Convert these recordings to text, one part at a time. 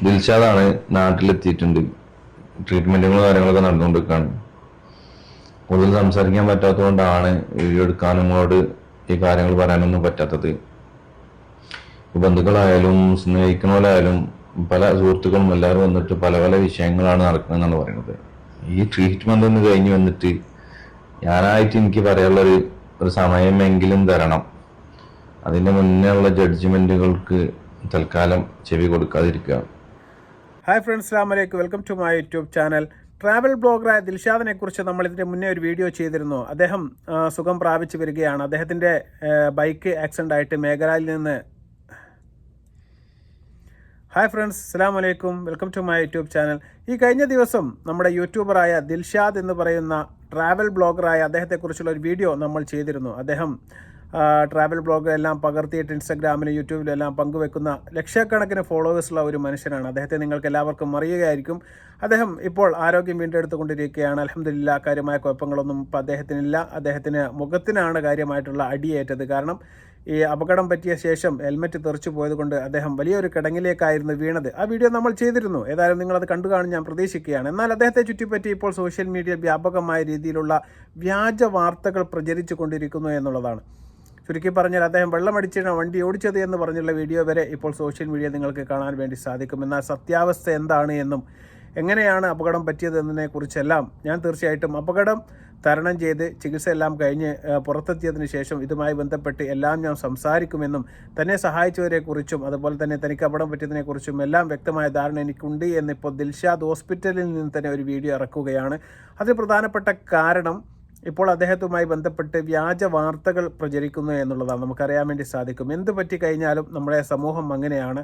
ദിൽഷാദാണ് നാട്ടിലെത്തിയിട്ടുണ്ട്. ട്രീറ്റ്മെന്റുകളും കാര്യങ്ങളൊക്കെ നടന്നുകൊണ്ടിരിക്കുകയാണ്. കൂടുതൽ സംസാരിക്കാൻ പറ്റാത്തതുകൊണ്ടാണ് വീഡിയോ എടുക്കാനും നിങ്ങളോട് ഈ കാര്യങ്ങൾ പറയാനൊന്നും പറ്റാത്തത്. ബന്ധുക്കളായാലും സ്നേഹിക്കുന്നവരായാലും പല സുഹൃത്തുക്കളും എല്ലാവരും വന്നിട്ട് പല പല വിഷയങ്ങളാണ് നടക്കുന്നതെന്നാണ് പറയുന്നത്. ഈ ട്രീറ്റ്മെന്റ് ഒന്ന് കഴിഞ്ഞ് വന്നിട്ട് ഞാനായിട്ട് എനിക്ക് പറയാനുള്ളൊരു സമയമെങ്കിലും തരണം. അതിൻ്റെ മുന്നേ ഉള്ള ജഡ്ജ്മെന്റുകൾക്ക് തൽക്കാലം ചെവി കൊടുക്കാതിരിക്കുക. ഹായ് ഫ്രണ്ട്സ്, അസ്സലാമു അലൈക്കും. Welcome to my YouTube channel. Travel ബ്ലോഗറായ ദിൽഷാദിനെ കുറിച്ച് നമ്മൾ ഇതിൻ്റെ മുന്നേ ഒരു വീഡിയോ ചെയ്തിരുന്നു. അദ്ദേഹം സുഖം പ്രാപിച്ചു വരികയാണ്. അദ്ദേഹത്തിൻ്റെ ബൈക്ക് ആക്സിഡൻ്റ് ആയിട്ട് മേഘാലയയിൽ നിന്ന്. ഹായ് ഫ്രണ്ട്സ്, അസ്സലാമു അലൈക്കും. Welcome to my YouTube channel. ഈ കഴിഞ്ഞ ദിവസം നമ്മുടെ യൂട്യൂബറായ ദിൽഷാദ് എന്ന് പറയുന്ന ട്രാവൽ ബ്ലോഗറായ അദ്ദേഹത്തെക്കുറിച്ചുള്ള ഒരു വീഡിയോ നമ്മൾ ചെയ്തിരുന്നു. അദ്ദേഹം ട്രാവൽ ബ്ലോഗ് എല്ലാം പകർത്തിയിട്ട് ഇൻസ്റ്റാഗ്രാമിലും യൂട്യൂബിലും എല്ലാം പങ്കുവെക്കുന്ന ലക്ഷക്കണക്കിന് ഫോളോവേഴ്സുള്ള ഒരു മനുഷ്യനാണ്. അദ്ദേഹത്തെ നിങ്ങൾക്ക് എല്ലാവർക്കും അറിയുകയായിരിക്കും. അദ്ദേഹം ഇപ്പോൾ ആരോഗ്യം വീണ്ടെടുത്തുകൊണ്ടിരിക്കുകയാണ്. അൽഹംദുലില്ലാ, കാര്യമായ കുഴപ്പങ്ങളൊന്നും ഇപ്പോൾ അദ്ദേഹത്തിനില്ല. അദ്ദേഹത്തിന് മുഖത്തിനാണ് കാര്യമായിട്ടുള്ള അടിയേറ്റത്. കാരണം ഈ അപകടം പറ്റിയ ശേഷം ഹെൽമെറ്റ് തെറിച്ചു പോയതുകൊണ്ട് അദ്ദേഹം വലിയൊരു കിടങ്ങിലേക്കായിരുന്നു വീണത്. ആ വീഡിയോ നമ്മൾ ചെയ്തിരുന്നു. ഏതായാലും നിങ്ങളത് കണ്ടു കാണും ഞാൻ പ്രതീക്ഷിക്കുകയാണ്. എന്നാൽ അദ്ദേഹത്തെ ചുറ്റിപ്പറ്റി ഇപ്പോൾ സോഷ്യൽ മീഡിയയിൽ വ്യാപകമായ രീതിയിലുള്ള വ്യാജ വാർത്തകൾ പ്രചരിച്ചു കൊണ്ടിരിക്കുന്നു എന്നുള്ളതാണ്. ചുരുക്കി പറഞ്ഞാൽ അദ്ദേഹം വെള്ളമടിച്ചാണ് വണ്ടി ഓടിച്ചത് എന്ന് പറഞ്ഞുള്ള വീഡിയോ വരെ ഇപ്പോൾ സോഷ്യൽ മീഡിയ നിങ്ങൾക്ക് കാണാൻ വേണ്ടി സാധിക്കും. എന്നാൽ സത്യാവസ്ഥ എന്താണ് എന്നും എങ്ങനെയാണ് അപകടം പറ്റിയത് എന്നതിനെക്കുറിച്ചെല്ലാം ഞാൻ തീർച്ചയായിട്ടും അപകടം തരണം ചെയ്ത് ചികിത്സ എല്ലാം കഴിഞ്ഞ് പുറത്തെത്തിയതിന് ശേഷം ഇതുമായി ബന്ധപ്പെട്ട് എല്ലാം ഞാൻ സംസാരിക്കുമെന്നും തന്നെ സഹായിച്ചവരെക്കുറിച്ചും അതുപോലെ തന്നെ തനിക്ക് അപകടം പറ്റിയതിനെക്കുറിച്ചും എല്ലാം വ്യക്തമായ ധാരണ എനിക്കുണ്ട് എന്നിപ്പോൾ ദിൽഷാദ് ഹോസ്പിറ്റലിൽ നിന്ന് തന്നെ ഒരു വീഡിയോ ഇറക്കുകയാണ്. അതിൽ പ്രധാനപ്പെട്ട കാരണം ഇപ്പോൾ അദ്ദേഹത്തുമായി ബന്ധപ്പെട്ട് വ്യാജ വാർത്തകൾ പ്രചരിക്കുന്നു എന്നുള്ളതാണ്. നമുക്കറിയാൻ വേണ്ടി സാധിക്കും. എന്ത് പറ്റിക്കഴിഞ്ഞാലും നമ്മുടെ സമൂഹം അങ്ങനെയാണ്.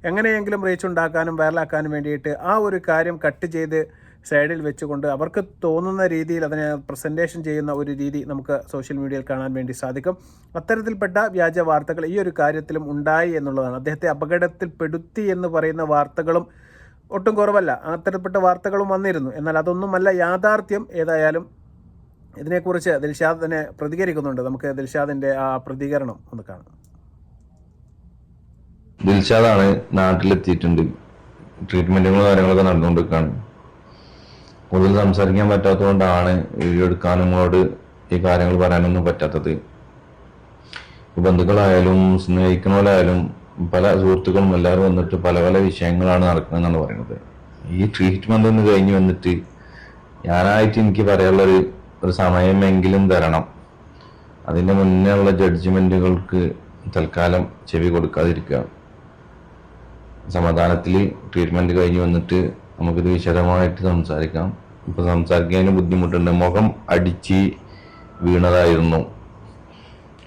എങ്ങനെയെങ്കിലും റീച്ച് ഉണ്ടാക്കാനും വൈറലാക്കാനും വേണ്ടിയിട്ട് ആ ഒരു കാര്യം കട്ട് ചെയ്ത് സൈഡിൽ വെച്ചുകൊണ്ട് അവർക്ക് തോന്നുന്ന രീതിയിൽ അതിനെ പ്രസൻറ്റേഷൻ ചെയ്യുന്ന ഒരു രീതി നമുക്ക് സോഷ്യൽ മീഡിയയിൽ കാണാൻ വേണ്ടി സാധിക്കും. അത്തരത്തിൽപ്പെട്ട വ്യാജ വാർത്തകൾ ഈ ഒരു കാര്യത്തിലും ഉണ്ടായി എന്നുള്ളതാണ്. അദ്ദേഹത്തെ അപകടത്തിൽപ്പെടുത്തി എന്ന് പറയുന്ന വാർത്തകളും ഒട്ടും കുറവല്ല. അത്തരത്തിൽപ്പെട്ട വാർത്തകളും വന്നിരുന്നു. എന്നാൽ അതൊന്നുമല്ല യാഥാർത്ഥ്യം. ഏതായാലും ഇതിനെക്കുറിച്ച് ദിൽഷാദ് തന്നെ പ്രതികരിക്കുന്നുണ്ട്. നമുക്ക് ദിൽഷാദിന്റെ ആ പ്രതികരണം ഒന്ന് കാണാം. ദിൽഷാദാണ് നാട്ടിലെത്തിയിട്ടുണ്ട്. ട്രീറ്റ്മെന്റുകളും കാര്യങ്ങളൊക്കെ നടന്നുകൊണ്ടിരിക്കുകയാണ്. കൂടുതൽ സംസാരിക്കാൻ പറ്റാത്തതുകൊണ്ടാണ് വീഡിയോ എടുക്കാനും നിങ്ങളോട് ഈ കാര്യങ്ങൾ പറയാനൊന്നും പറ്റാത്തത്. ബന്ധുക്കളായാലും സ്നേഹിക്കുന്നവരായാലും പല സുഹൃത്തുക്കളും എല്ലാവരും വന്നിട്ട് പല പല വിഷയങ്ങളാണ് നടക്കുന്നതെന്നാണ് പറയുന്നത്. ഈ ട്രീറ്റ്മെന്റ് ഒന്ന് കഴിഞ്ഞ് വന്നിട്ട് ഞാനായിട്ട് എനിക്ക് പറയാനുള്ളൊരു സമയമെങ്കിലും തരണം. അതിൻ്റെ മുന്നേ ഉള്ള ജഡ്ജ്മെന്റുകൾക്ക് തൽക്കാലം ചെവി കൊടുക്കാതിരിക്കുക. സമാധാനത്തിൽ ട്രീറ്റ്മെന്റ് കഴിഞ്ഞ് വന്നിട്ട് നമുക്കിത് വിശദമായിട്ട് സംസാരിക്കാം. ഇപ്പൊ സംസാരിക്കാൻ ബുദ്ധിമുട്ടുണ്ട്. മുഖം അടിച്ച് വീണതായിരുന്നു.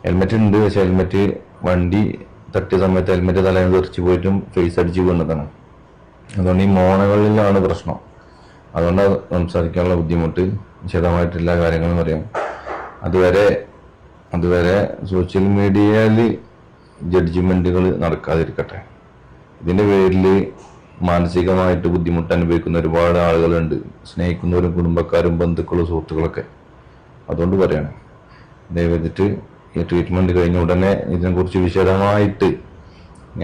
ഹെൽമെറ്റ് ഉണ്ട്, പക്ഷെ ഹെൽമെറ്റ് വണ്ടി തട്ടിയ സമയത്ത് ഹെൽമെറ്റ് തലേന്ന് തെറിച്ച് പോയിട്ടും ഫേസ് അടിച്ച് വീണതാണ്. അതുകൊണ്ട് ഈ മോണകളിലാണ് പ്രശ്നം. അതുകൊണ്ടാണ് സംസാരിക്കാനുള്ള ബുദ്ധിമുട്ട്. വിശദമായിട്ട് എല്ലാ കാര്യങ്ങളും അറിയാം. അതുവരെ സോഷ്യൽ മീഡിയയിൽ ജഡ്ജ്മെന്റുകൾ നടക്കാതിരിക്കട്ടെ. ഇതിന്റെ പേരിൽ മാനസികമായിട്ട് ബുദ്ധിമുട്ട് അനുഭവിക്കുന്ന ഒരുപാട് ആളുകളുണ്ട്. സ്നേഹിക്കുന്നവരും കുടുംബക്കാരും ബന്ധുക്കളും സുഹൃത്തുക്കളൊക്കെ. അതുകൊണ്ട് പറയാണ്, ദയവെച്ചിട്ട് ഈ ട്രീറ്റ്മെന്റ് കഴിഞ്ഞ ഉടനെ ഇതിനെക്കുറിച്ച് വിശദമായിട്ട്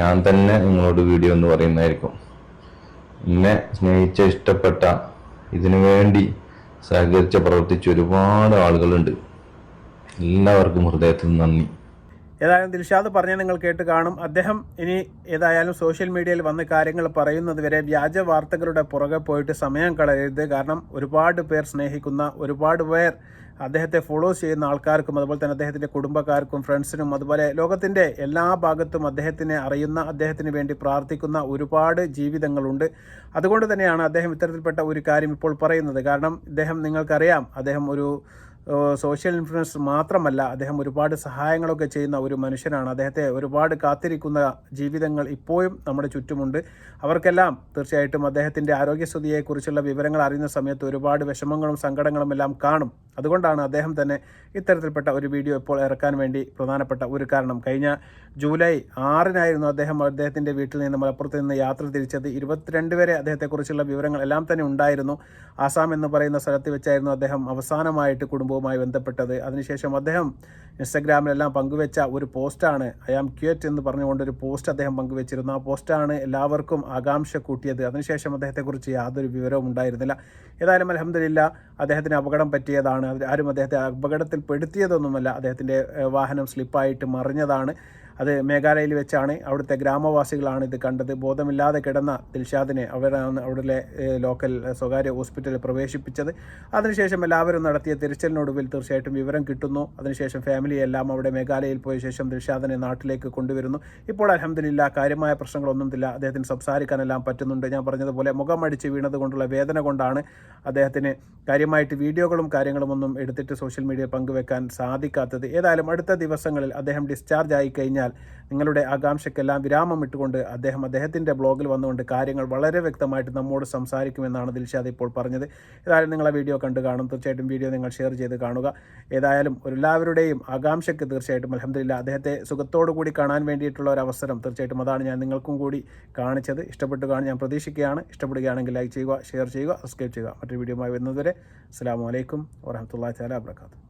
ഞാൻ തന്നെ നിങ്ങളോട് വീഡിയോ എന്ന് പറയുന്നതായിരിക്കും. എന്നെ സ്നേഹിച്ച ഇഷ്ടപ്പെട്ട ഇതിനു വേണ്ടി സഹകരിച്ച് പ്രവർത്തിച്ച ഒരുപാട് ആളുകളുണ്ട്. എല്ലാവർക്കും ഹൃദയത്തിൽ നന്ദി. ഏതായാലും ദിൽഷാദ് പറഞ്ഞ നിങ്ങൾ കേട്ട് കാണും. അദ്ദേഹം ഇനി ഏതായാലും സോഷ്യൽ മീഡിയയിൽ വന്ന് കാര്യങ്ങൾ പറയുന്നത് വരെ വ്യാജ വാർത്തകളുടെ പുറകെ പോയിട്ട് സമയം കളയരുത്. കാരണം ഒരുപാട് പേർ സ്നേഹിക്കുന്ന, ഒരുപാട് പേർ അദ്ദേഹത്തെ ഫോളോ ചെയ്യുന്ന ആൾക്കാർക്കും അതുപോലെ തന്നെ അദ്ദേഹത്തിൻ്റെ കുടുംബക്കാർക്കും ഫ്രണ്ട്സിനും അതുപോലെ ലോകത്തിൻ്റെ എല്ലാ ഭാഗത്തും അദ്ദേഹത്തിനെ അറിയുന്ന, അദ്ദേഹത്തിന് വേണ്ടി പ്രാർത്ഥിക്കുന്ന ഒരുപാട് ജീവിതങ്ങളുണ്ട്. അതുകൊണ്ട് തന്നെയാണ് അദ്ദേഹം ഇത്തരത്തിൽപ്പെട്ട ഒരു കാര്യം ഇപ്പോൾ പറയുന്നത്. കാരണം നിങ്ങൾക്കറിയാം, അദ്ദേഹം ഒരു സോഷ്യൽ ഇൻഫ്ലുവൻസർ മാത്രമല്ല, അദ്ദേഹം ഒരുപാട് സഹായങ്ങളൊക്കെ ചെയ്യുന്ന ഒരു മനുഷ്യനാണ്. അദ്ദേഹത്തെ ഒരുപാട് കാത്തിരിക്കുന്ന ജീവിതങ്ങൾ ഇപ്പോഴും നമ്മുടെ ചുറ്റുമുണ്ട്. അവർക്കെല്ലാം തീർച്ചയായിട്ടും അദ്ദേഹത്തിൻ്റെ ആരോഗ്യസ്ഥിതിയെക്കുറിച്ചുള്ള വിവരങ്ങൾ അറിയുന്ന സമയത്ത് ഒരുപാട് വിഷമങ്ങളും സങ്കടങ്ങളും എല്ലാം കാണും. അതുകൊണ്ടാണ് അദ്ദേഹം തന്നെ ഇത്തരത്തിൽപ്പെട്ട ഒരു വീഡിയോ ഇപ്പോൾ ഇറക്കാൻ വേണ്ടി പ്രധാനപ്പെട്ട ഒരു കാരണം. കഴിഞ്ഞ ജൂലൈ 6-നായിരുന്നു അദ്ദേഹത്തിൻ്റെ വീട്ടിൽ നിന്ന് മലപ്പുറത്ത് നിന്ന് യാത്ര തിരിച്ചത്. 22 വരെ അദ്ദേഹത്തെക്കുറിച്ചുള്ള വിവരങ്ങൾ എല്ലാം തന്നെ ഉണ്ടായിരുന്നു. ആസാം എന്ന് പറയുന്ന സ്ഥലത്ത് വെച്ചായിരുന്നു അദ്ദേഹം അവസാനമായിട്ട് കുടുംബ സംഭവവുമായി ബന്ധപ്പെട്ടത്. അതിനുശേഷം അദ്ദേഹം ഇൻസ്റ്റഗ്രാമിലെല്ലാം പങ്കുവെച്ച ഒരു പോസ്റ്റാണ്, ഐ ആം ക്യൂറ്റ് എന്ന് പറഞ്ഞുകൊണ്ടൊരു പോസ്റ്റ് അദ്ദേഹം പങ്കുവെച്ചിരുന്നു. ആ പോസ്റ്റാണ് എല്ലാവർക്കും ആകാംക്ഷ കൂട്ടിയത്. അതിനുശേഷം അദ്ദേഹത്തെക്കുറിച്ച് യാതൊരു വിവരവും ഉണ്ടായിരുന്നില്ല. ഏതായാലും അൽഹംദുലില്ലാ അദ്ദേഹത്തിന് അപകടം പറ്റിയതാണ്. ആരും അദ്ദേഹത്തെ അപകടത്തിൽ പെടുത്തിയതൊന്നുമല്ല. അദ്ദേഹത്തിൻ്റെ വാഹനം സ്ലിപ്പായിട്ട് മറിഞ്ഞതാണ്. അത് മേഘാലയയിൽ വെച്ചാണ്. അവിടുത്തെ ഗ്രാമവാസികളാണ് ഇത് കണ്ടത്. ബോധമില്ലാതെ കിടന്ന ദിൽഷാദിനെ അവരാണ് അവിടുത്തെ ലോക്കൽ സ്വകാര്യ ഹോസ്പിറ്റലിൽ പ്രവേശിപ്പിച്ചത്. അതിനുശേഷം എല്ലാവരും നടത്തിയ തിരച്ചിലിനൊടുവിൽ തീർച്ചയായിട്ടും വിവരം കിട്ടുന്നു. അതിനുശേഷം ഫാമിലിയെല്ലാം അവിടെ മേഘാലയയിൽ പോയ ശേഷം ദിൽഷാദിനെ നാട്ടിലേക്ക് കൊണ്ടുവരുന്നു. ഇപ്പോൾ അൽഹംദുലില്ലാ കാര്യമായ പ്രശ്നങ്ങളൊന്നുമില്ല. അദ്ദേഹത്തിന് സംസാരിക്കാനെല്ലാം പറ്റുന്നുണ്ട്. ഞാൻ പറഞ്ഞതുപോലെ മുഖമടിച്ച് വീണത് കൊണ്ടുള്ള വേദന കൊണ്ടാണ് അദ്ദേഹത്തിന് കാര്യമായിട്ട് വീഡിയോകളും കാര്യങ്ങളുമൊന്നും എടുത്തിട്ട് സോഷ്യൽ മീഡിയയിൽ പങ്കുവെക്കാൻ സാധിക്കാത്തത്. ഏതായാലും അടുത്ത ദിവസങ്ങളിൽ അദ്ദേഹം ഡിസ്ചാർജ് ആയി കഴിഞ്ഞാൽ നിങ്ങളുടെ ആകാംക്ഷയ്ക്കെല്ലാം വിരാമം ഇട്ടുകൊണ്ട് അദ്ദേഹം അദ്ദേഹത്തിൻ്റെ ബ്ലോഗിൽ വന്നുകൊണ്ട് കാര്യങ്ങൾ വളരെ വ്യക്തമായിട്ട് നമ്മോട് സംസാരിക്കുമെന്നാണ് ദിൽഷാദ് ഇപ്പോൾ പറഞ്ഞത്. ഏതായാലും നിങ്ങൾ ആ വീഡിയോ കണ്ടു കാണും. തീർച്ചയായിട്ടും വീഡിയോ നിങ്ങൾ ഷെയർ ചെയ്ത് കാണുക. ഏതായാലും എല്ലാവരുടെയും ആകാംക്ഷയ്ക്ക് തീർച്ചയായിട്ടും അൽഹംദുലില്ലാ അദ്ദേഹത്തെ സുഖത്തോടു കൂടി കാണാൻ വേണ്ടിയിട്ടുള്ള ഒരു അവസരം തീർച്ചയായിട്ടും അതാണ് ഞാൻ നിങ്ങൾക്കും കൂടി കാണിച്ചത്. ഇഷ്ടപ്പെട്ടു കാണാൻ ഞാൻ പ്രതീക്ഷിക്കുകയാണ്. ഇഷ്ടപ്പെടുകയാണെങ്കിൽ ലൈക്ക് ചെയ്യുക, ഷെയർ ചെയ്യുക, സബ്സ്ക്രൈബ് ചെയ്യുക. മറ്റൊരു വീഡിയോയുമായി വരുന്നതുവരെ അസ്സലാമു അലൈക്കും വറഹ്മത്തുള്ളാഹി തആല വബറകാതുഹു.